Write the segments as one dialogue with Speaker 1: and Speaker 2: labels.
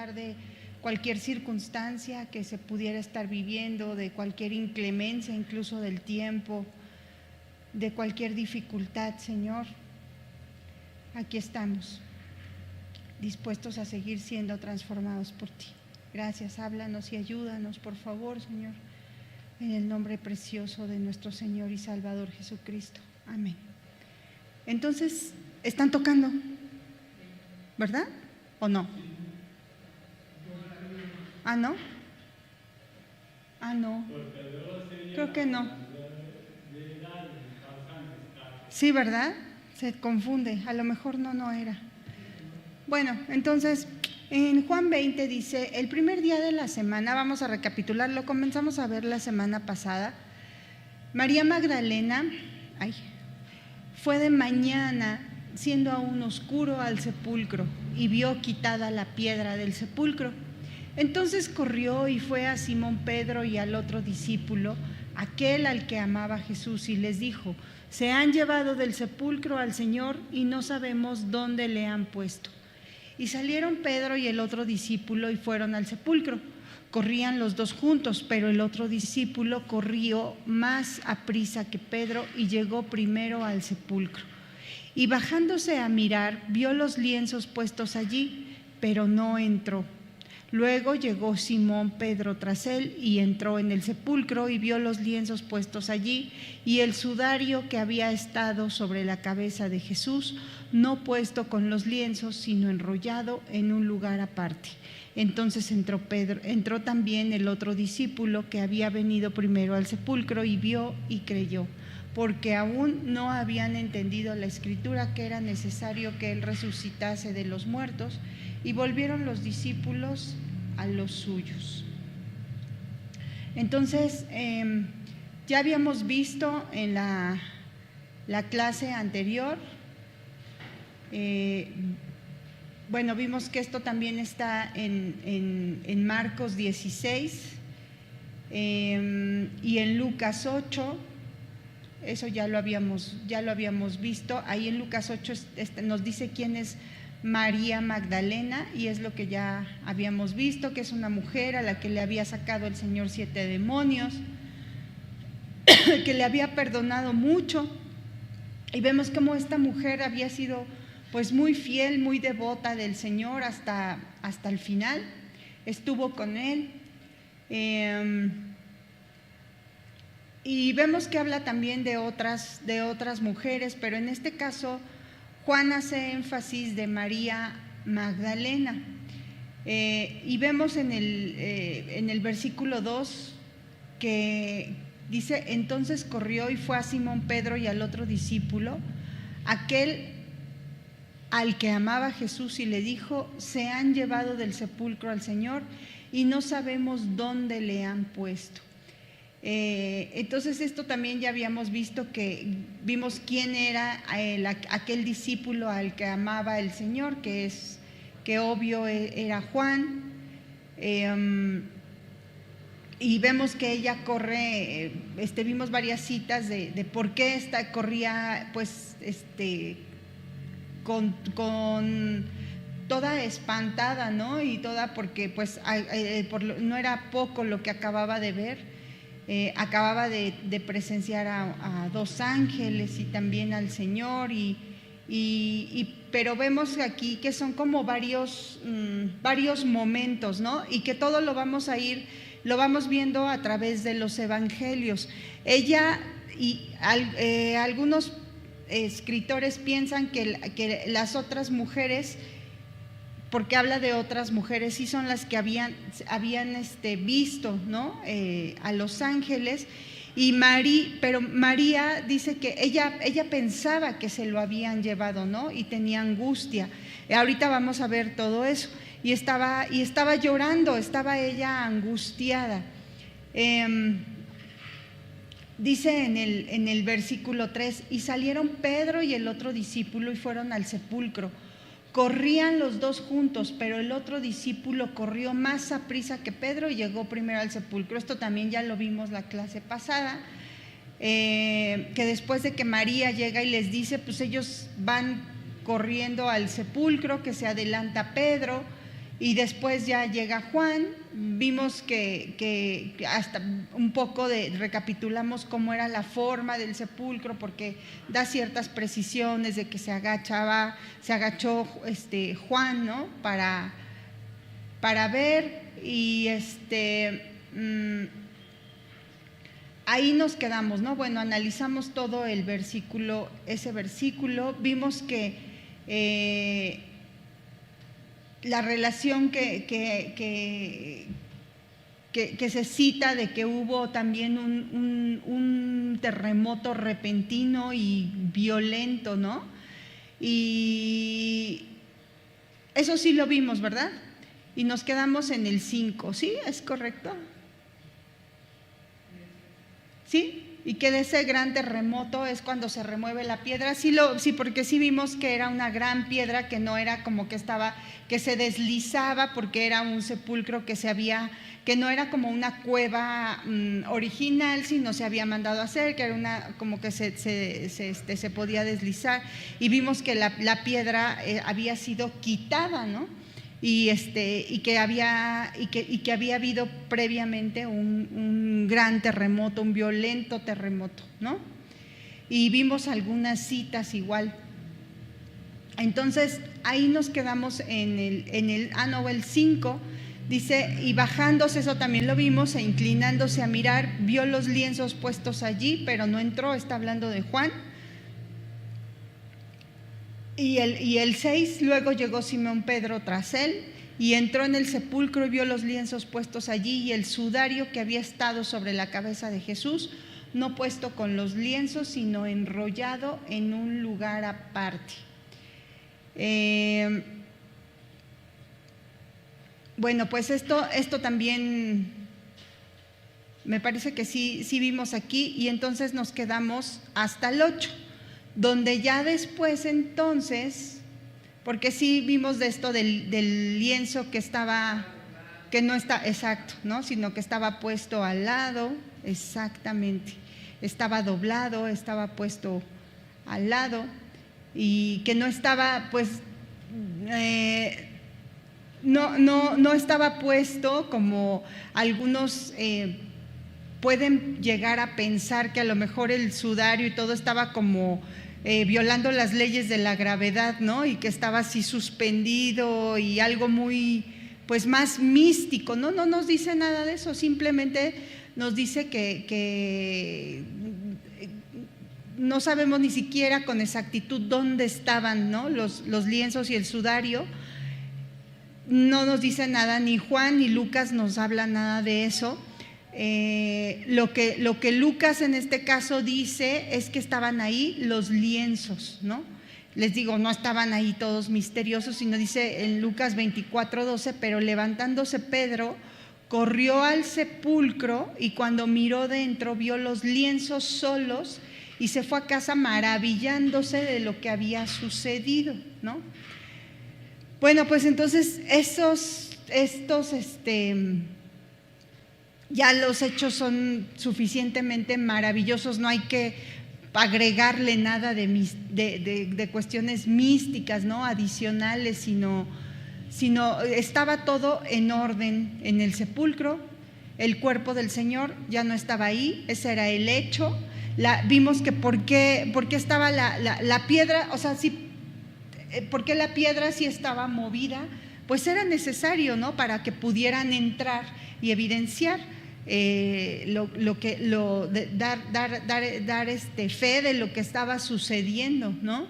Speaker 1: pesar de cualquier circunstancia que se pudiera estar viviendo, de cualquier inclemencia, incluso del tiempo, de cualquier dificultad, Señor, aquí estamos, dispuestos a seguir siendo transformados por ti. Gracias, háblanos y ayúdanos, por favor, Señor, en el nombre precioso de nuestro Señor y Salvador Jesucristo. Amén. Entonces, ¿están tocando? ¿Verdad? ¿O no? ¿Ah, no? Ah, no. Creo que no. Sí, ¿verdad? Se confunde. A lo mejor no era. Bueno, entonces, en Juan 20 dice, el primer día de la semana, vamos a recapitular, lo comenzamos a ver la semana pasada. María Magdalena, fue de mañana, siendo aún oscuro, al sepulcro y vio quitada la piedra del sepulcro. Entonces corrió y fue a Simón Pedro y al otro discípulo, aquel al que amaba Jesús, y les dijo: se han llevado del sepulcro al Señor y no sabemos dónde le han puesto. Y salieron Pedro y el otro discípulo y fueron al sepulcro. Corrían los dos juntos, pero el otro discípulo corrió más aprisa que Pedro y llegó primero al sepulcro. Y bajándose a mirar, vio los lienzos puestos allí, pero no entró. Luego llegó Simón Pedro tras él y entró en el sepulcro y vio los lienzos puestos allí y el sudario que había estado sobre la cabeza de Jesús, no puesto con los lienzos, sino enrollado en un lugar aparte. Entonces entró Pedro, entró también el otro discípulo que había venido primero al sepulcro y vio y creyó, porque aún no habían entendido la Escritura que era necesario que él resucitase de los muertos, y volvieron los discípulos a los suyos. Entonces, ya habíamos visto en la clase anterior, vimos que esto también está en Marcos 16 y en Lucas 8. Eso ya lo habíamos visto. Ahí en Lucas 8 nos dice quién es María Magdalena, y es lo que ya habíamos visto, que es una mujer a la que le había sacado el Señor 7 demonios, que le había perdonado mucho, y vemos cómo esta mujer había sido pues muy fiel, muy devota del Señor hasta el final, estuvo con él. Y vemos que habla también de otras mujeres, pero en este caso Juan hace énfasis de María Magdalena. Y vemos en el versículo 2 que dice: entonces corrió y fue a Simón Pedro y al otro discípulo, aquel al que amaba Jesús, y le dijo: se han llevado del sepulcro al Señor y no sabemos dónde le han puesto. Entonces esto también ya habíamos visto, que vimos quién era aquel discípulo al que amaba el Señor, que obvio era Juan, y vemos que ella corre, vimos varias citas de por qué corría pues con toda espantada, ¿no? Y toda, porque pues no era poco lo que acababa de ver. Acababa de presenciar a dos ángeles y también al Señor, pero vemos aquí que son como varios momentos, ¿no? Y que todo lo vamos viendo a través de los evangelios. Ella y algunos escritores piensan que las otras mujeres, porque habla de otras mujeres, sí son las que habían visto, ¿no? A los ángeles, pero María dice que ella pensaba que se lo habían llevado, ¿no? Y tenía angustia. Ahorita vamos a ver todo eso. Y estaba llorando, estaba ella angustiada. Dice en el versículo 3: y salieron Pedro y el otro discípulo y fueron al sepulcro. Corrían los dos juntos, pero el otro discípulo corrió más aprisa que Pedro y llegó primero al sepulcro. Esto también ya lo vimos la clase pasada, que después de que María llega y les dice, pues ellos van corriendo al sepulcro, que se adelanta Pedro, y después ya llega Juan. Vimos que hasta un poco recapitulamos cómo era la forma del sepulcro, porque da ciertas precisiones de que se agachó Juan, ¿no? Para ver, y ahí nos quedamos, ¿no? Bueno, analizamos todo ese versículo, vimos que la relación que se cita de que hubo también un terremoto repentino y violento, ¿no? Y eso sí lo vimos, ¿verdad? Y nos quedamos en el 5, ¿sí? ¿Es correcto? ¿Sí? Y que de ese gran terremoto es cuando se remueve la piedra. Sí, porque sí vimos que era una gran piedra, que no era como que se deslizaba, porque era un sepulcro que no era como una cueva original, sino se había mandado a hacer, que era como que se podía deslizar. Y vimos que la piedra había sido quitada, ¿no? Y que había habido previamente un gran terremoto, un violento terremoto, ¿no? Y vimos algunas citas igual. Entonces ahí nos quedamos en el 5, dice: y bajándose, eso también lo vimos, e inclinándose a mirar, vio los lienzos puestos allí, pero no entró. Está hablando de Juan. Y el 6, luego llegó Simón Pedro tras él, y entró en el sepulcro y vio los lienzos puestos allí, y el sudario que había estado sobre la cabeza de Jesús, no puesto con los lienzos, sino enrollado en un lugar aparte. Bueno, pues esto también me parece que sí vimos aquí, y entonces nos quedamos hasta el 8. Donde ya después entonces, porque sí vimos de esto del lienzo que no está exacto, ¿no? Sino que estaba puesto al lado, exactamente, estaba doblado, estaba puesto al lado, y que no estaba, pues, no estaba puesto como algunos pueden llegar a pensar, que a lo mejor el sudario y todo estaba como violando las leyes de la gravedad, ¿no? Y que estaba así suspendido y algo muy, pues, más místico. No nos dice nada de eso, simplemente nos dice que no sabemos ni siquiera con exactitud dónde estaban, ¿no? los lienzos y el sudario. No nos dice nada, ni Juan ni Lucas nos habla nada de eso. Lo que Lucas en este caso dice es que estaban ahí los lienzos, ¿no? Les digo, no estaban ahí todos misteriosos, sino dice en Lucas 24:12: pero levantándose Pedro, corrió al sepulcro, y cuando miró dentro, vio los lienzos solos, y se fue a casa maravillándose de lo que había sucedido, ¿no? Bueno, pues entonces ya los hechos son suficientemente maravillosos, no hay que agregarle nada de cuestiones místicas, ¿no? Adicionales, sino estaba todo en orden en el sepulcro. El cuerpo del Señor ya no estaba ahí, ese era el hecho. Vimos que por qué estaba la piedra, o sea, sí, ¿por qué la piedra sí estaba movida? Pues era necesario, ¿no? Para que pudieran entrar y evidenciar dar fe de lo que estaba sucediendo, ¿no?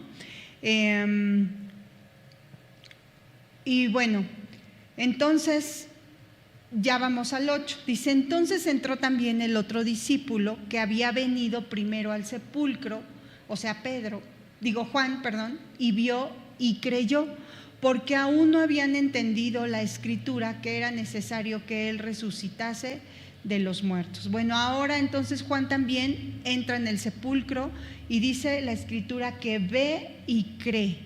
Speaker 1: Y bueno, entonces ya vamos al 8. Dice: entonces entró también el otro discípulo que había venido primero al sepulcro, o sea, Juan, y vio y creyó, porque aún no habían entendido la escritura, que era necesario que él resucitase de los muertos. Bueno, ahora entonces Juan también entra en el sepulcro, y dice la escritura que ve y cree.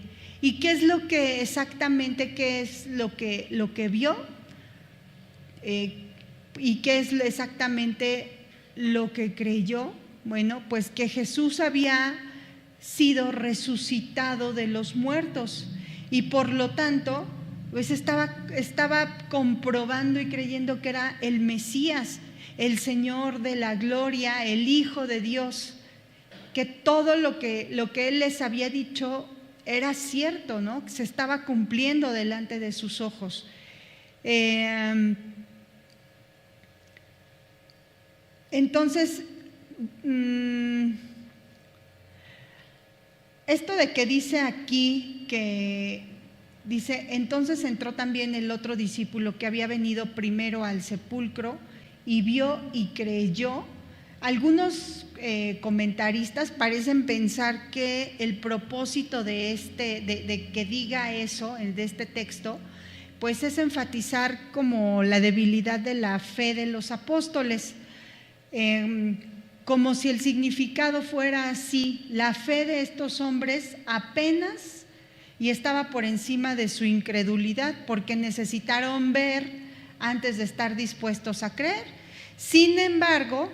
Speaker 1: ¿Y qué es lo que exactamente, qué es lo que vio? ¿Y qué es exactamente lo que creyó? Bueno, pues que Jesús había sido resucitado de los muertos, y por lo tanto pues estaba comprobando y creyendo que era el Mesías, el Señor de la gloria, el Hijo de Dios, que todo lo que Él les había dicho era cierto, ¿no? Se estaba cumpliendo delante de sus ojos. Entonces, esto de que dice aquí, que dice, entonces entró también el otro discípulo que había venido primero al sepulcro y vio y creyó. Algunos comentaristas parecen pensar que el propósito de que diga eso, de este texto, pues es enfatizar como la debilidad de la fe de los apóstoles, como si el significado fuera así: la fe de estos hombres apenas y estaba por encima de su incredulidad, porque necesitaron ver antes de estar dispuestos a creer. Sin embargo,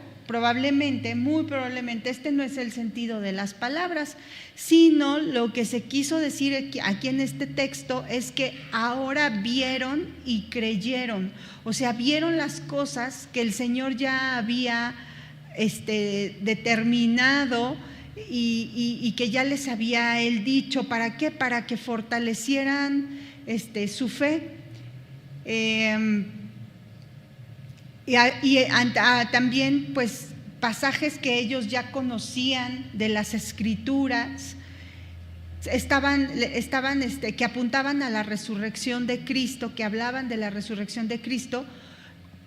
Speaker 1: muy probablemente este no es el sentido de las palabras, sino lo que se quiso decir aquí en este texto es que ahora vieron y creyeron, o sea, vieron las cosas que el Señor ya había determinado y que ya les había Él dicho. ¿Para qué? Para que fortalecieran su fe. También pues pasajes que ellos ya conocían de las Escrituras que apuntaban a la resurrección de Cristo, que hablaban de la resurrección de Cristo.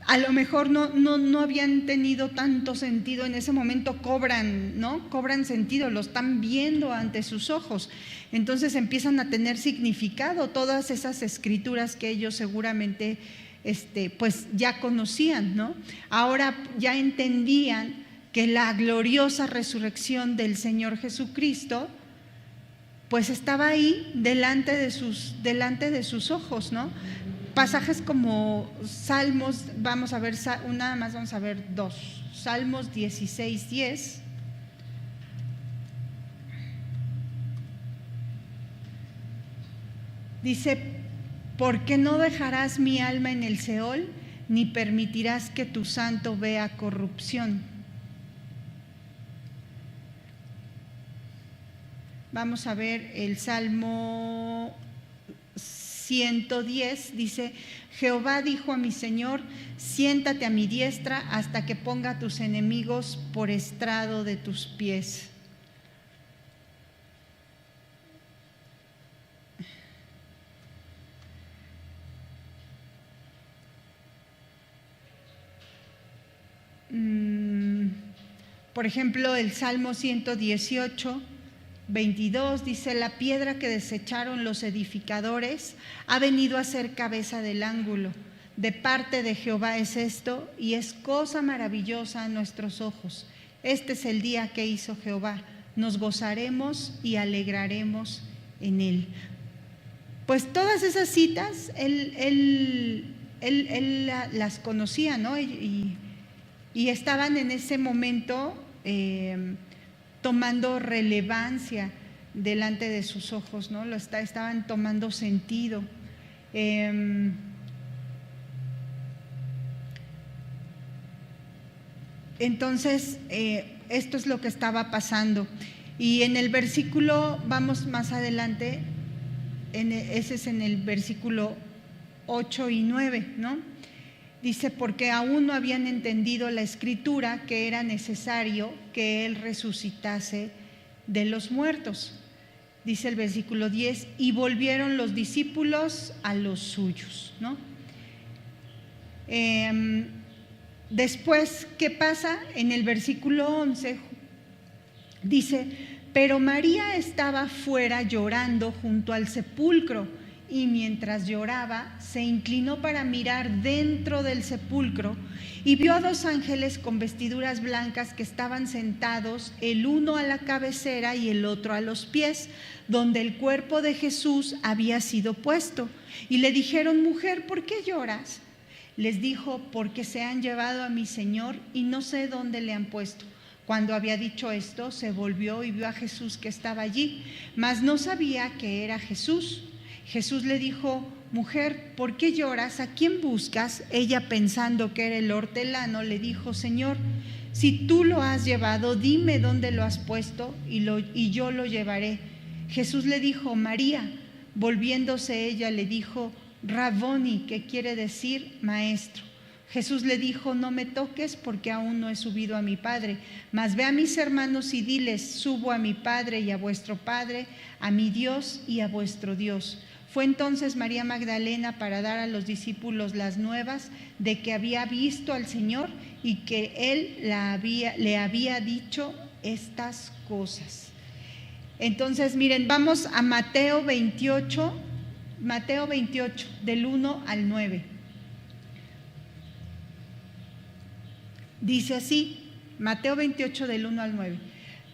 Speaker 1: A lo mejor no habían tenido tanto sentido en ese momento, cobran sentido, lo están viendo ante sus ojos. Entonces empiezan a tener significado todas esas escrituras que ellos seguramente pues ya conocían, ¿no? Ahora ya entendían que la gloriosa resurrección del Señor Jesucristo pues estaba ahí delante de sus ojos, ¿no? Pasajes como Salmos, vamos a ver dos. Salmos 16:10. Dice: porque no dejarás mi alma en el Seol, ni permitirás que tu santo vea corrupción. Vamos a ver el Salmo 110, dice: Jehová dijo a mi Señor, siéntate a mi diestra hasta que ponga a tus enemigos por estrado de tus pies. Por ejemplo, el Salmo 118, 22 dice: la piedra que desecharon los edificadores ha venido a ser cabeza del ángulo. De parte de Jehová es esto, y es cosa maravillosa a nuestros ojos. Este es el día que hizo Jehová, nos gozaremos y alegraremos en él. Pues todas esas citas él las conocía, ¿no? Y estaban en ese momento tomando relevancia delante de sus ojos, ¿no? Estaban tomando sentido. Entonces, esto es lo que estaba pasando. Y en el versículo, vamos más adelante, ese es en el versículo 8 y 9, ¿no? Dice: porque aún no habían entendido la Escritura que era necesario que Él resucitase de los muertos. Dice el versículo 10: y volvieron los discípulos a los suyos, ¿no? Después, ¿qué pasa? En el versículo 11 dice: pero María estaba fuera llorando junto al sepulcro, y mientras lloraba se inclinó para mirar dentro del sepulcro y vio a dos ángeles con vestiduras blancas que estaban sentados, el uno a la cabecera y el otro a los pies, donde el cuerpo de Jesús había sido puesto. Y le dijeron: mujer, ¿por qué lloras? Les dijo: porque se han llevado a mi Señor y no sé dónde le han puesto. Cuando había dicho esto, se volvió y vio a Jesús que estaba allí, mas no sabía que era Jesús. Jesús le dijo: mujer, ¿por qué lloras? ¿A quién buscas? Ella, pensando que era el hortelano, le dijo, Señor, si tú lo has llevado, dime dónde lo has puesto y yo lo llevaré. Jesús le dijo, María. Volviéndose ella le dijo, Raboni, que quiere decir maestro. Jesús le dijo, no me toques porque aún no he subido a mi Padre, mas ve a mis hermanos y diles, subo a mi Padre y a vuestro Padre, a mi Dios y a vuestro Dios. Fue entonces María Magdalena para dar a los discípulos las nuevas de que había visto al Señor y que Él le había dicho estas cosas. Entonces, miren, vamos a Mateo 28, del 1 al 9. Dice así, Mateo 28 del 1 al 9.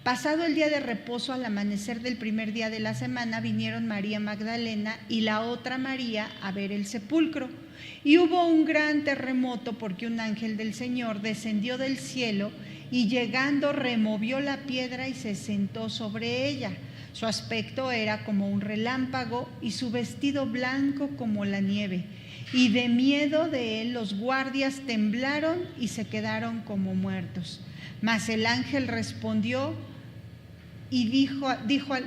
Speaker 1: Pasado el día de reposo, al amanecer del primer día de la semana, vinieron María Magdalena y la otra María a ver el sepulcro. Y hubo un gran terremoto porque un ángel del Señor descendió del cielo y llegando removió la piedra y se sentó sobre ella. Su aspecto era como un relámpago y su vestido blanco como la nieve. Y de miedo de él los guardias temblaron y se quedaron como muertos. Mas el ángel respondió y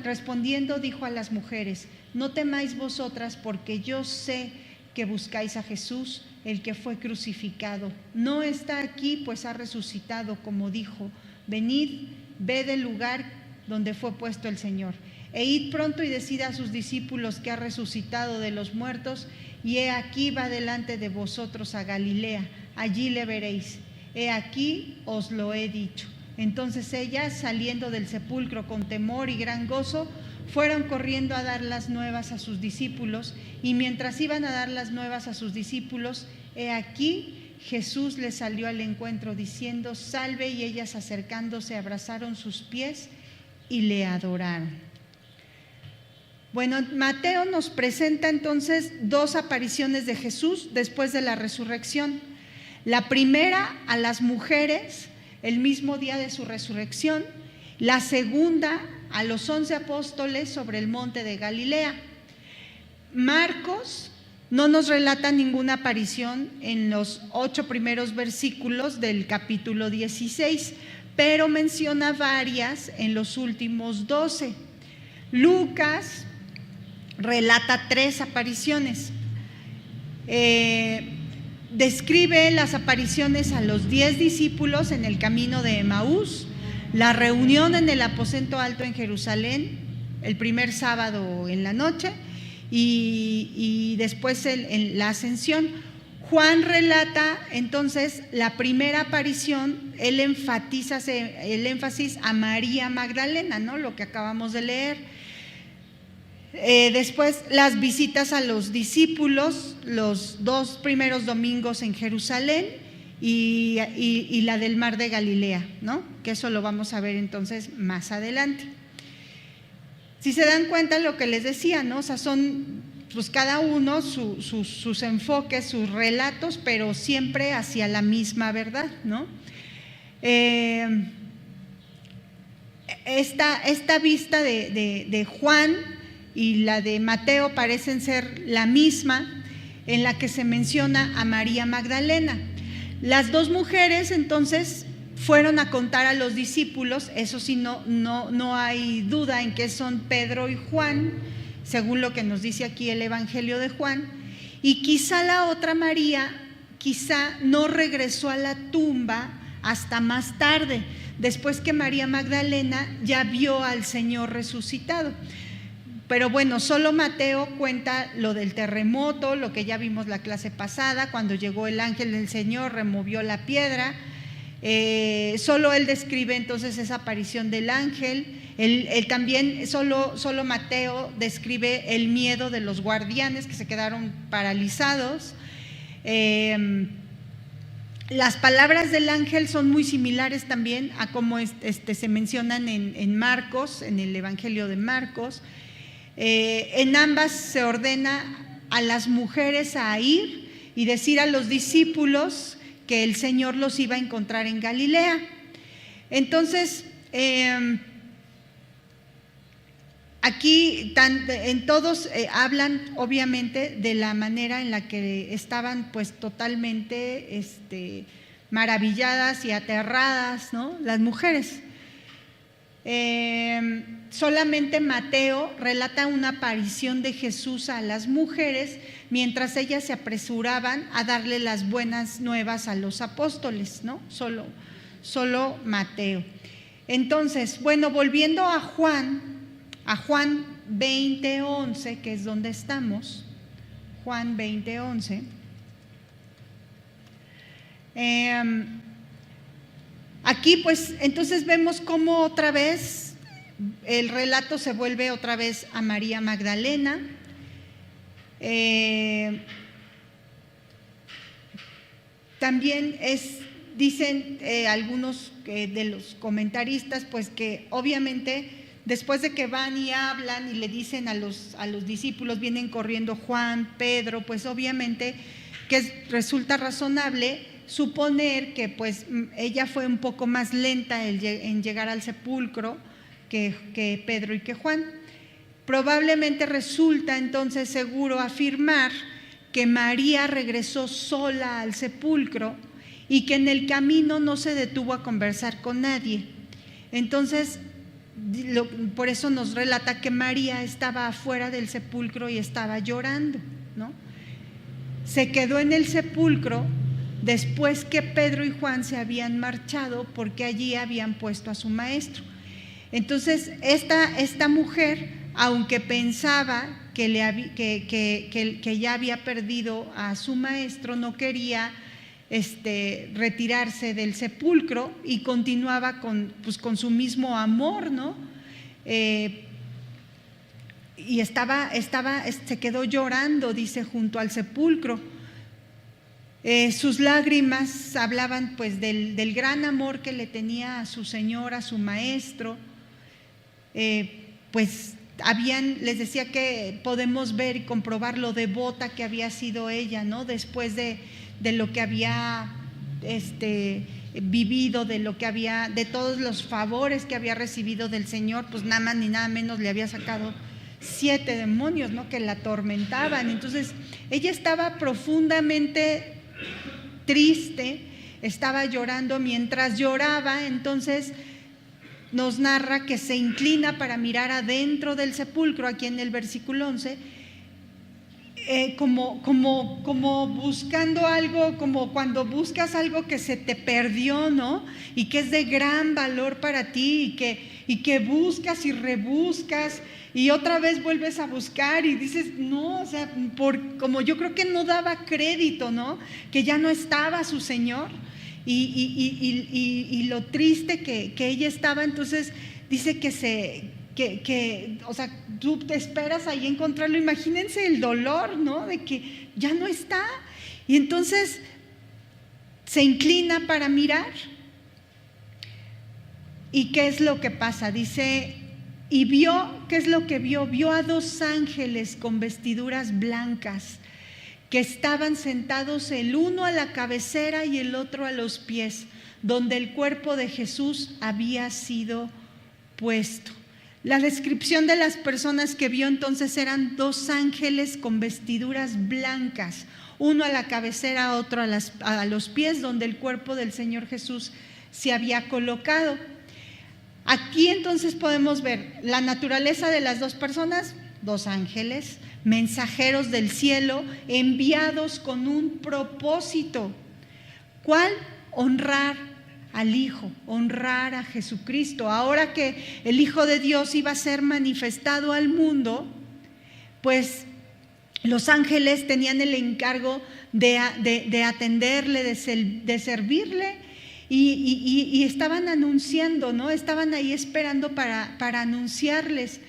Speaker 1: respondiendo dijo a las mujeres, no temáis vosotras porque yo sé que buscáis a Jesús, el que fue crucificado. No está aquí, pues ha resucitado, como dijo. Venid, ved el lugar donde fue puesto el Señor. E id pronto y decid a sus discípulos que ha resucitado de los muertos, y he aquí va delante de vosotros a Galilea, allí le veréis. He aquí os lo he dicho. Entonces ellas, saliendo del sepulcro con temor y gran gozo, fueron corriendo a dar las nuevas a sus discípulos, y mientras iban a dar las nuevas a sus discípulos, he aquí Jesús les salió al encuentro diciendo, salve, y ellas acercándose abrazaron sus pies y le adoraron. Bueno, Mateo nos presenta entonces dos apariciones de Jesús después de la resurrección. La primera a las mujeres el mismo día de su resurrección, la segunda a los 11 apóstoles sobre el monte de Galilea. Marcos no nos relata ninguna aparición en los 8 primeros versículos del capítulo 16, pero menciona varias en los últimos 12. Lucas relata 3 apariciones. Describe las apariciones a los 10 discípulos en el camino de Emaús, la reunión en el aposento alto en Jerusalén, el primer sábado en la noche, y después la ascensión. Juan relata entonces la primera aparición, él enfatiza el énfasis a María Magdalena, ¿no? Lo que acabamos de leer. Después las visitas a los discípulos, los 2 primeros domingos en Jerusalén y la del mar de Galilea, ¿no? Que eso lo vamos a ver entonces más adelante. Si se dan cuenta lo que les decía, ¿no? O sea, son pues cada uno sus enfoques, sus relatos, pero siempre hacia la misma verdad, ¿no? Esta vista de Juan y la de Mateo parecen ser la misma, en la que se menciona a María Magdalena. Las 2 mujeres entonces fueron a contar a los discípulos, eso sí, no hay duda en que son Pedro y Juan, según lo que nos dice aquí el Evangelio de Juan, y quizá la otra María, quizá no regresó a la tumba hasta más tarde, después que María Magdalena ya vio al Señor resucitado. Pero bueno, solo Mateo cuenta lo del terremoto, lo que ya vimos la clase pasada, cuando llegó el ángel del Señor, removió la piedra. Solo él describe entonces esa aparición del ángel. Él también, solo Mateo describe el miedo de los guardianes que se quedaron paralizados. Las palabras del ángel son muy similares también a como se mencionan en Marcos, en el Evangelio de Marcos. En ambas se ordena a las mujeres a ir y decir a los discípulos que el Señor los iba a encontrar en Galilea. Entonces, aquí en todos hablan obviamente de la manera en la que estaban pues totalmente maravilladas y aterradas, ¿no?, las mujeres. Solamente Mateo relata una aparición de Jesús a las mujeres mientras ellas se apresuraban a darle las buenas nuevas a los apóstoles, ¿no? Solo Mateo. Entonces, bueno, volviendo a Juan 20:11, que es donde estamos, Juan 20:11. Aquí pues entonces vemos cómo otra vez el relato se vuelve otra vez a María Magdalena. También dicen algunos de los comentaristas pues que obviamente después de que van y hablan y le dicen a los discípulos, vienen corriendo Juan, Pedro, pues obviamente que resulta razonable suponer que pues ella fue un poco más lenta en llegar al sepulcro que Pedro y que Juan. Probablemente resulta entonces seguro afirmar que María regresó sola al sepulcro y que en el camino no se detuvo a conversar con nadie. Entonces, por eso nos relata que María estaba afuera del sepulcro y estaba llorando, ¿no? Se quedó en el sepulcro después que Pedro y Juan se habían marchado porque allí habían puesto a su maestro. Entonces, esta mujer, aunque pensaba que ya había perdido a su maestro, no quería retirarse del sepulcro y continuaba con su mismo amor, ¿no? Y se quedó llorando, dice, junto al sepulcro. Sus lágrimas hablaban pues del gran amor que le tenía a su Señor, a su maestro. Pues les decía que podemos ver y comprobar lo devota que había sido ella, ¿no? Después de lo que había vivido, de todos los favores que había recibido del Señor, pues nada más ni nada menos le había sacado 7 demonios, ¿no?, que la atormentaban. Entonces ella estaba profundamente triste, estaba llorando. Mientras lloraba, entonces nos narra que se inclina para mirar adentro del sepulcro, aquí en el versículo 11, como buscando algo, como cuando buscas algo que se te perdió, ¿no?, y que es de gran valor para ti, y que buscas y rebuscas y otra vez vuelves a buscar y dices, no, o sea, como yo creo que no daba crédito, ¿no?, que ya no estaba su Señor y lo triste que ella estaba. Entonces dice o sea, tú te esperas ahí encontrarlo. Imagínense el dolor, ¿no?, de que ya no está. Y entonces se inclina para mirar. ¿Y qué es lo que pasa? Dice, y vio, ¿qué es lo que vio? Vio a 2 ángeles con vestiduras blancas que estaban sentados, el uno a la cabecera y el otro a los pies, donde el cuerpo de Jesús había sido puesto. La descripción de las personas que vio entonces eran 2 ángeles con vestiduras blancas, uno a la cabecera, otro a los pies, donde el cuerpo del Señor Jesús se había colocado. Aquí entonces podemos ver la naturaleza de las 2 personas, 2 ángeles, mensajeros del cielo, enviados con un propósito. ¿Cuál? Honrar al Hijo, honrar a Jesucristo. Ahora que el Hijo de Dios iba a ser manifestado al mundo, pues los ángeles tenían el encargo de atenderle, de servirle, y estaban anunciando, ¿no? Estaban ahí esperando para anunciarles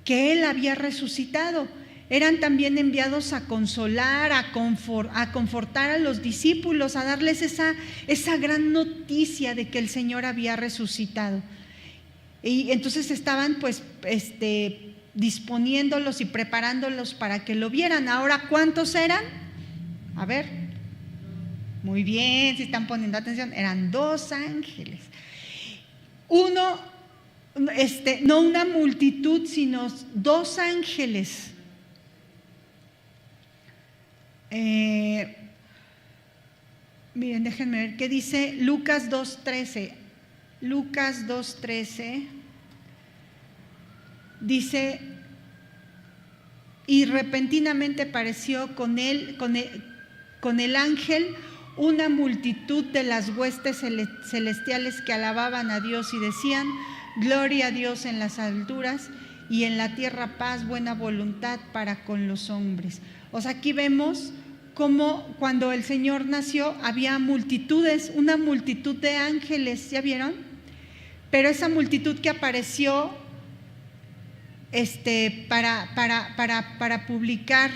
Speaker 1: que Él había resucitado. Eran también enviados a consolar, a confortar a los discípulos, a darles esa gran noticia de que el Señor había resucitado. Y entonces estaban pues disponiéndolos y preparándolos para que lo vieran. Ahora, ¿cuántos eran? A ver, muy bien, si están poniendo atención, eran 2 ángeles. Uno, no una multitud, sino 2 ángeles. Miren, déjenme ver qué dice Lucas 2:13. Lucas 2:13 dice: y repentinamente apareció con el ángel una multitud de las huestes celestiales que alababan a Dios y decían: gloria a Dios en las alturas y en la tierra paz, buena voluntad para con los hombres. O sea, aquí vemos cómo cuando el Señor nació había multitudes, una multitud de ángeles, ¿ya vieron? Pero esa multitud que apareció para publicar,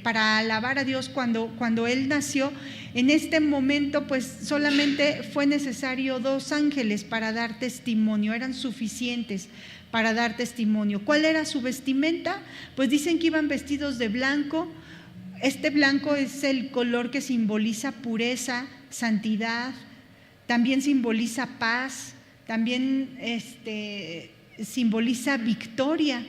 Speaker 1: para alabar a Dios cuando Él nació, en este momento pues solamente fue necesario 2 ángeles para dar testimonio, eran suficientes para dar testimonio. ¿Cuál era su vestimenta? Pues dicen que iban vestidos de blanco. Este blanco es el color que simboliza pureza, santidad, también simboliza paz, también simboliza victoria.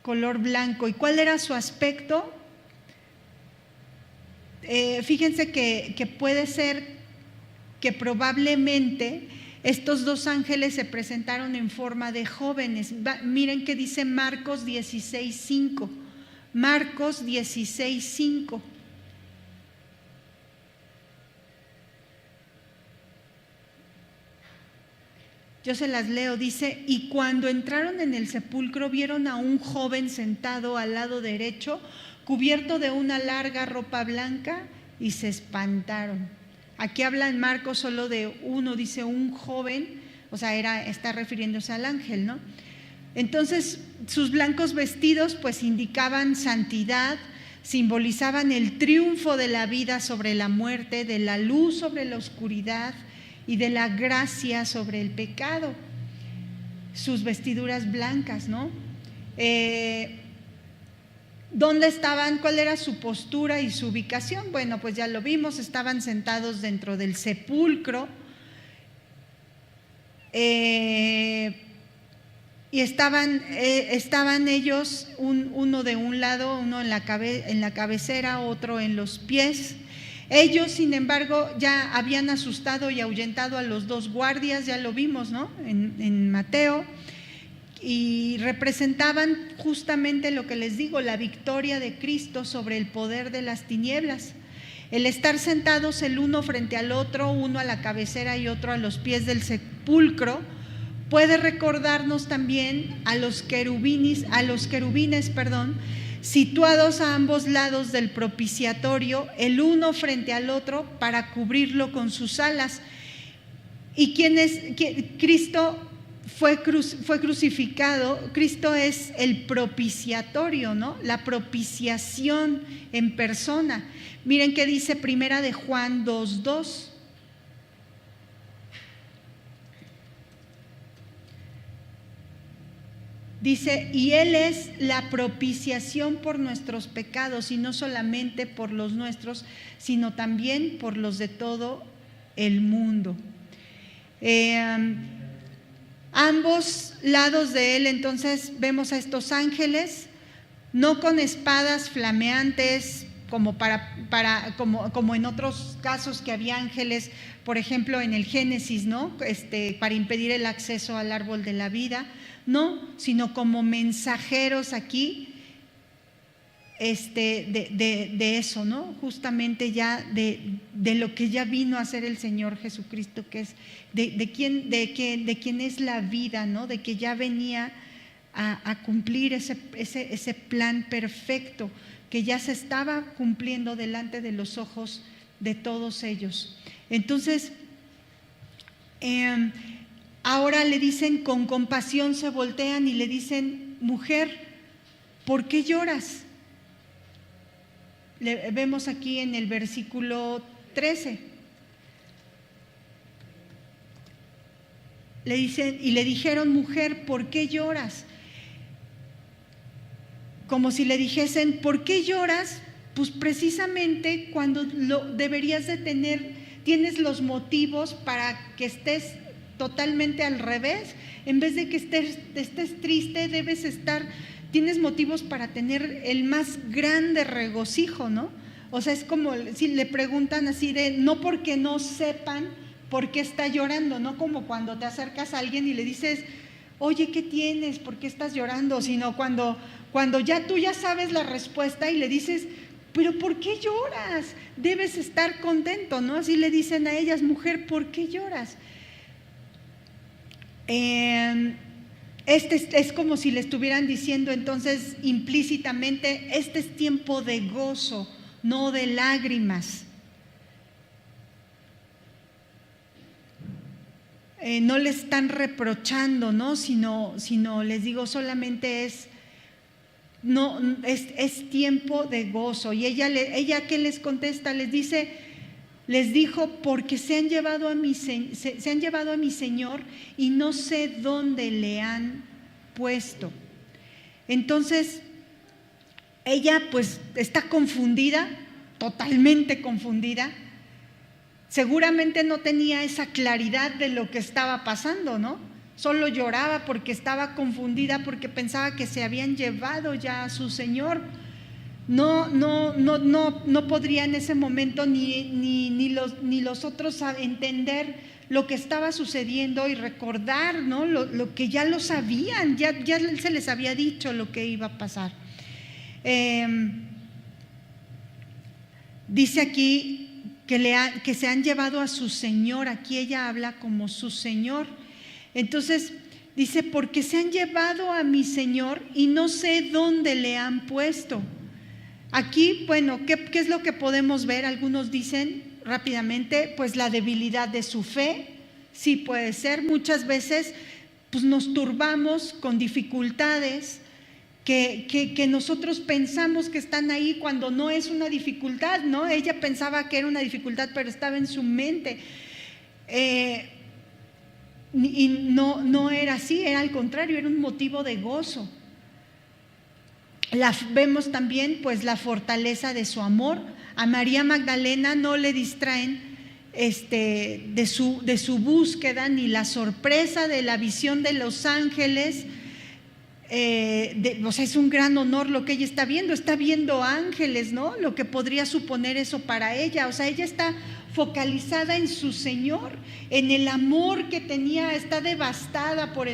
Speaker 1: Color blanco. ¿Y cuál era su aspecto? Fíjense que puede ser que probablemente estos 2 ángeles se presentaron en forma de jóvenes. Miren que dice Marcos 16:5. Marcos 16:5. Yo se las leo, dice: y cuando entraron en el sepulcro vieron a un joven sentado al lado derecho, cubierto de una larga ropa blanca, y se espantaron. Aquí habla en Marcos solo de uno, dice un joven, o sea, está refiriéndose al ángel, ¿no? Entonces, sus blancos vestidos pues indicaban santidad, simbolizaban el triunfo de la vida sobre la muerte, de la luz sobre la oscuridad y de la gracia sobre el pecado. Sus vestiduras blancas, ¿no? ¿Dónde estaban? ¿Cuál era su postura y su ubicación? Bueno, pues ya lo vimos, estaban sentados dentro del sepulcro y estaban ellos, uno de un lado, uno en la cabecera, otro en los pies. Ellos, sin embargo, ya habían asustado y ahuyentado a los 2 guardias, ya lo vimos, ¿no? En Mateo. Y representaban justamente lo que les digo, la victoria de Cristo sobre el poder de las tinieblas. El estar sentados el uno frente al otro, uno a la cabecera y otro a los pies del sepulcro, puede recordarnos también a los querubines, situados a ambos lados del propiciatorio, el uno frente al otro para cubrirlo con sus alas. ¿Y Cristo fue crucificado? Cristo es el propiciatorio, ¿no? La propiciación en persona. Miren qué dice Primera de Juan 2:2. Dice: y Él es la propiciación por nuestros pecados, y no solamente por los nuestros, sino también por los de todo el mundo. Ambos lados de Él, entonces, vemos a estos ángeles, no con espadas flameantes, como en otros casos que había ángeles, por ejemplo en el Génesis, ¿no? Para impedir el acceso al árbol de la vida, no, sino como mensajeros aquí de eso, ¿no? Justamente ya de lo que ya vino a hacer el Señor Jesucristo, que es de quien es la vida, ¿no? De que ya venía a cumplir ese plan perfecto que ya se estaba cumpliendo delante de los ojos de todos ellos. Entonces, ahora le dicen, con compasión se voltean y le dicen: mujer, ¿por qué lloras? Vemos aquí en el versículo 13. Le dicen, y le dijeron: mujer, ¿por qué lloras? Como si le dijesen: ¿por qué lloras? Pues precisamente cuando deberías de tener tienes los motivos para que estés totalmente al revés. En vez de que estés triste, tienes motivos para tener el más grande regocijo, ¿no? O sea, es como si le preguntan así de, no porque no sepan por qué está llorando, no como cuando te acercas a alguien y le dices, oye, ¿qué tienes? ¿Por qué estás llorando? Sino cuando tú ya sabes la respuesta y le dices, pero ¿por qué lloras? Debes estar contento, ¿no? Así le dicen a ellas, mujer, ¿por qué lloras? Es como si le estuvieran diciendo entonces implícitamente, este es tiempo de gozo, no de lágrimas. No le están reprochando, ¿no? Sino les digo, solamente es tiempo de gozo. Y ella ¿qué les contesta? Les dijo, porque se han llevado a mi Señor y no sé dónde le han puesto. Entonces, ella pues está confundida, totalmente confundida. Seguramente no tenía esa claridad de lo que estaba pasando, ¿no? Solo lloraba porque estaba confundida, porque pensaba que se habían llevado ya a su Señor. No podría en ese momento ni los otros entender lo que estaba sucediendo y recordar, ¿no? Lo que ya lo sabían, ya se les había dicho lo que iba a pasar. Dice aquí que se han llevado a su Señor. Aquí ella habla como su Señor. Entonces dice, porque se han llevado a mi Señor y no sé dónde le han puesto. Aquí, bueno, ¿qué es lo que podemos ver? Algunos dicen rápidamente, pues la debilidad de su fe. Sí puede ser. Muchas veces pues nos turbamos con dificultades que nosotros pensamos que están ahí cuando no es una dificultad, ¿no? Ella pensaba que era una dificultad, pero estaba en su mente. Y no era así, era al contrario, era un motivo de gozo. Vemos también pues la fortaleza de su amor. A María Magdalena no le distraen de su búsqueda, ni la sorpresa de la visión de los ángeles. O sea, es un gran honor lo que ella está viendo ángeles, ¿no? Lo que podría suponer eso para ella. O sea, ella está focalizada en su Señor, en el amor que tenía, está devastada por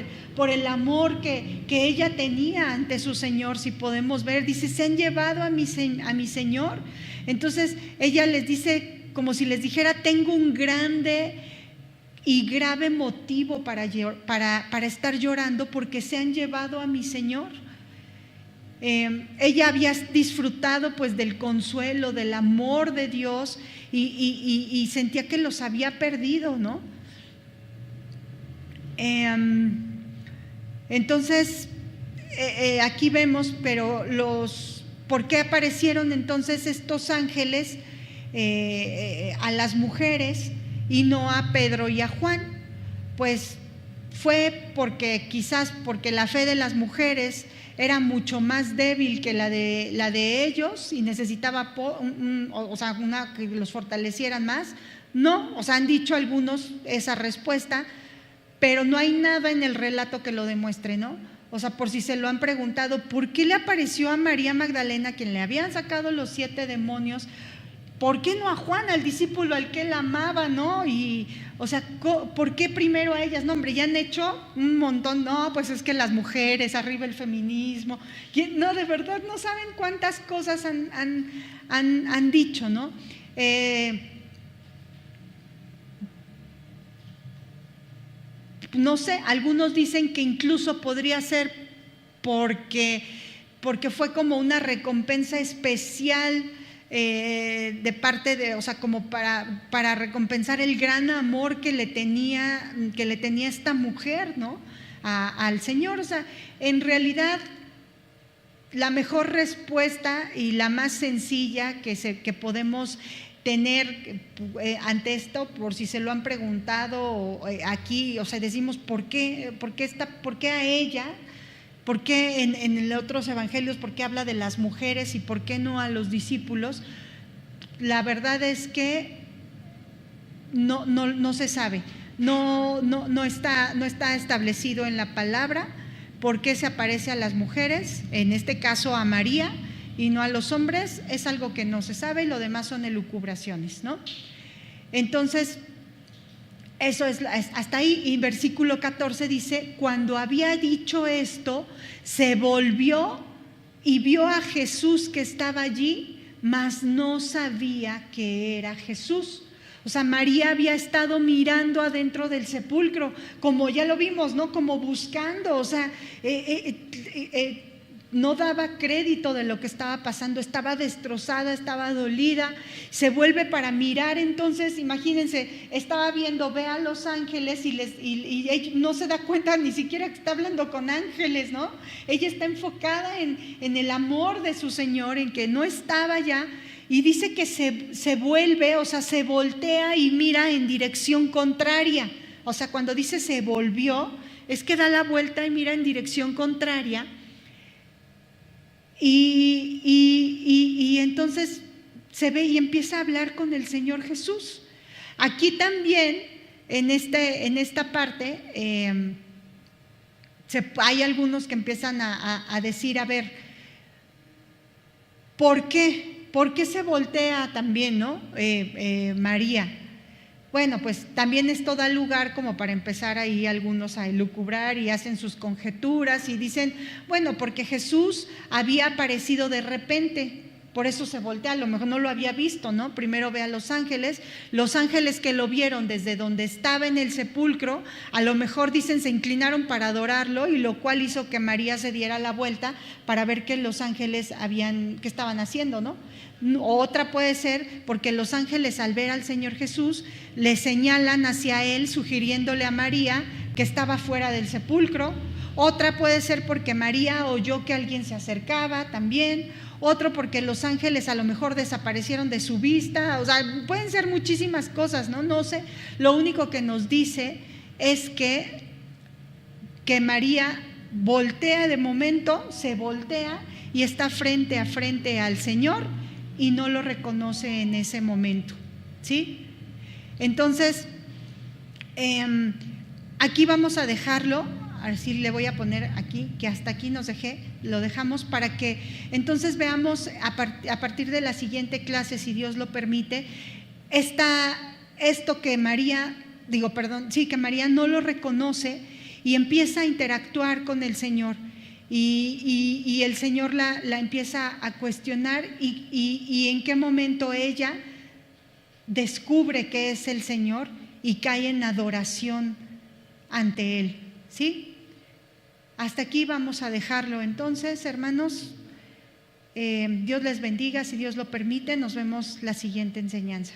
Speaker 1: el amor que ella tenía ante su Señor. Si podemos ver, dice, se han llevado a mi Señor. Entonces ella les dice, como si les dijera, tengo un grande y grave motivo para estar llorando, porque se han llevado a mi Señor. Ella había disfrutado pues del consuelo, del amor de Dios, y sentía que los había perdido, ¿no? Entonces aquí vemos, pero ¿por qué aparecieron entonces estos ángeles a las mujeres y no a Pedro y a Juan? Pues fue quizás porque la fe de las mujeres era mucho más débil que la de ellos y necesitaba una que los fortalecieran más. No, o sea, han dicho algunos esa respuesta, pero no hay nada en el relato que lo demuestre, ¿no? O sea, por si se lo han preguntado, ¿por qué le apareció a María Magdalena, quien le habían sacado los 7 demonios? ¿Por qué no a Juan, al discípulo al que él amaba, no? Y, o sea, ¿por qué primero a ellas? No, hombre, ya han hecho un montón. No, pues es que las mujeres, arriba el feminismo. No, de verdad, no saben cuántas cosas han dicho, ¿no? No sé, algunos dicen que incluso podría ser porque fue como una recompensa especial de parte de, o sea, como para recompensar el gran amor que le tenía esta mujer, ¿no? Al Señor. O sea, en realidad la mejor respuesta y la más sencilla que podemos tener ante esto, por si se lo han preguntado aquí, o sea, decimos ¿por qué a ella? ¿Por qué en los otros evangelios, por qué habla de las mujeres y por qué no a los discípulos? La verdad es que no se sabe, no está establecido en la palabra por qué se aparece a las mujeres, en este caso a María, y no a los hombres. Es algo que no se sabe, y lo demás son elucubraciones, ¿no? Entonces, eso es hasta ahí. Y versículo 14 dice: cuando había dicho esto, se volvió y vio a Jesús que estaba allí, mas no sabía que era Jesús. O sea, María había estado mirando adentro del sepulcro, como ya lo vimos, ¿no? Como buscando, o sea, no daba crédito de lo que estaba pasando, estaba destrozada, estaba dolida, se vuelve para mirar. Entonces, imagínense, estaba viendo, ve a los ángeles y ella no se da cuenta ni siquiera que está hablando con ángeles, ¿no? Ella está enfocada en el amor de su Señor, en que no estaba ya. Y dice que se vuelve, o sea, se voltea y mira en dirección contraria. O sea, cuando dice se volvió, es que da la vuelta y mira en dirección contraria. Y entonces se ve y empieza a hablar con el Señor Jesús. Aquí también, en esta parte, hay algunos que empiezan a decir, a ver, ¿por qué? ¿Por qué se voltea también, no? María. Bueno, pues también esto da lugar como para empezar ahí algunos a elucubrar y hacen sus conjeturas y dicen, bueno, porque Jesús había aparecido de repente, por eso se voltea, a lo mejor no lo había visto, ¿no? Primero ve a los ángeles que lo vieron desde donde estaba en el sepulcro, a lo mejor dicen se inclinaron para adorarlo, y lo cual hizo que María se diera la vuelta para ver qué los ángeles qué estaban haciendo, ¿no? Otra puede ser porque los ángeles, al ver al Señor Jesús, le señalan hacia él, sugiriéndole a María que estaba fuera del sepulcro. Otra puede ser porque María oyó que alguien se acercaba también. Otro porque los ángeles a lo mejor desaparecieron de su vista. O sea, pueden ser muchísimas cosas, ¿no? No sé. Lo único que nos dice es que María voltea de momento, se voltea y está frente a frente al Señor y no lo reconoce en ese momento, ¿sí? Entonces, aquí vamos a dejarlo. Así le voy a poner aquí, que hasta aquí lo dejamos para que entonces veamos a partir de la siguiente clase, si Dios lo permite, esto que María no lo reconoce y empieza a interactuar con el Señor. Y el Señor la empieza a cuestionar y en qué momento ella descubre que es el Señor y cae en adoración ante Él, ¿sí? Hasta aquí vamos a dejarlo entonces, hermanos. Dios les bendiga, si Dios lo permite, nos vemos la siguiente enseñanza.